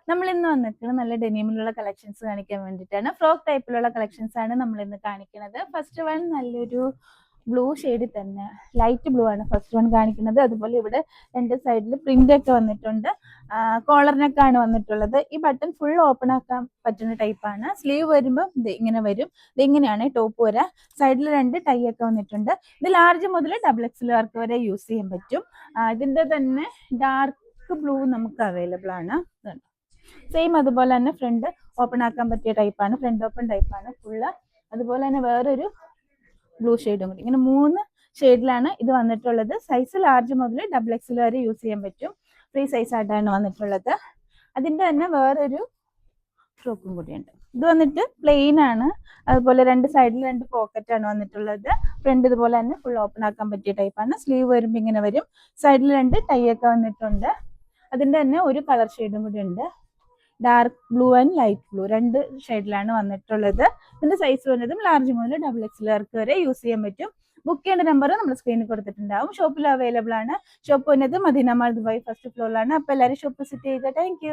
നമ്മൾ ഇന്ന് വന്നിട്ടുള്ളത് നല്ല ഡെനിമിലുള്ള കളക്ഷൻസ് കാണിക്കാൻ വേണ്ടിയിട്ടാണ്. ഫ്രോക്ക് ടൈപ്പിലുള്ള കളക്ഷൻസ് ആണ് നമ്മൾ ഇന്ന് കാണിക്കുന്നത്. ഫസ്റ്റ് വൺ നല്ലൊരു ബ്ലൂ ഷെയ്ഡിൽ തന്നെ ലൈറ്റ് ബ്ലൂ ആണ് ഫസ്റ്റ് വൺ കാണിക്കുന്നത്. അതുപോലെ ഇവിടെ രണ്ട് സൈഡിൽ പ്രിന്റ് ഒക്കെ വന്നിട്ടുണ്ട്. കോളറിനൊക്കെയാണ് വന്നിട്ടുള്ളത്. ഈ ബട്ടൺ ഫുൾ ഓപ്പൺ ആക്കാൻ പറ്റുന്ന ടൈപ്പാണ്. സ്ലീവ് വരുമ്പോൾ ഇങ്ങനെ വരും. ഇത് ഇങ്ങനെയാണ് ടോപ്പ് വരെ. സൈഡിൽ രണ്ട് ടൈ ഒക്കെ വന്നിട്ടുണ്ട്. ഇത് ലാർജ് മുതൽ XXL വർക്ക് വരെ യൂസ് ചെയ്യാൻ പറ്റും. ഇതിന്റെ തന്നെ ഡാർക്ക് ബ്ലൂ നമുക്ക് അവൈലബിൾ ആണ്. സെയിം അതുപോലെ തന്നെ ഫ്രണ്ട് ഓപ്പൺ ആക്കാൻ പറ്റിയ ടൈപ്പാണ്. ഫ്രണ്ട് ഓപ്പൺ ടൈപ്പാണ് ഫുള്ള്. അതുപോലെ തന്നെ വേറൊരു ബ്ലൂ ഷെയ്ഡും കൂടി. ഇങ്ങനെ 3 ഷെയ്ഡിലാണ് ഇത് വന്നിട്ടുള്ളത്. സൈസ് ലാർജ് മുതൽ XXL വരെ യൂസ് ചെയ്യാൻ പറ്റും. ഫ്രീ സൈസ് ആയിട്ടാണ് വന്നിട്ടുള്ളത്. അതിന്റെ തന്നെ വേറൊരു ഫ്രോക്കും കൂടിയുണ്ട്. ഇത് വന്നിട്ട് പ്ലെയിൻ ആണ്. അതുപോലെ രണ്ട് സൈഡിൽ രണ്ട് പോക്കറ്റ് ആണ് വന്നിട്ടുള്ളത്. ഫ്രണ്ട് ഇതുപോലെ തന്നെ ഫുൾ ഓപ്പൺ ആക്കാൻ പറ്റിയ ടൈപ്പാണ്. സ്ലീവ് വരുമ്പോൾ ഇങ്ങനെ വരും. സൈഡിൽ രണ്ട് ടൈ ഒക്കെ വന്നിട്ടുണ്ട്. അതിന്റെ തന്നെ ഒരു കളർ ഷെയ്ഡും കൂടി ഉണ്ട്. Dark blue and light blue രണ്ട് ഷെയ്ഡിലാണ് വന്നിട്ടുള്ളത്. ഇതിന്റെ സൈസ് വരുന്നതും ലാർജ് മുതൽ XXL വരെ യൂസ് ചെയ്യാൻ പറ്റും. ബുക്ക് ചെയ്യേണ്ട നമ്പർ നമ്മൾ സ്ക്രീനിൽ കൊടുത്തിട്ടുണ്ടാവും. ഷോപ്പിൽ അവൈലബിൾ ആണ്. ഷോപ്പ് വരുന്നത് മദീന മാൾ ദുബായ് ഫസ്റ്റ് ഫ്ലോറിലാണ്. അപ്പോൾ എല്ലാവരും ഷോപ്പ് വിസിറ്റ് ചെയ്യുക. താങ്ക്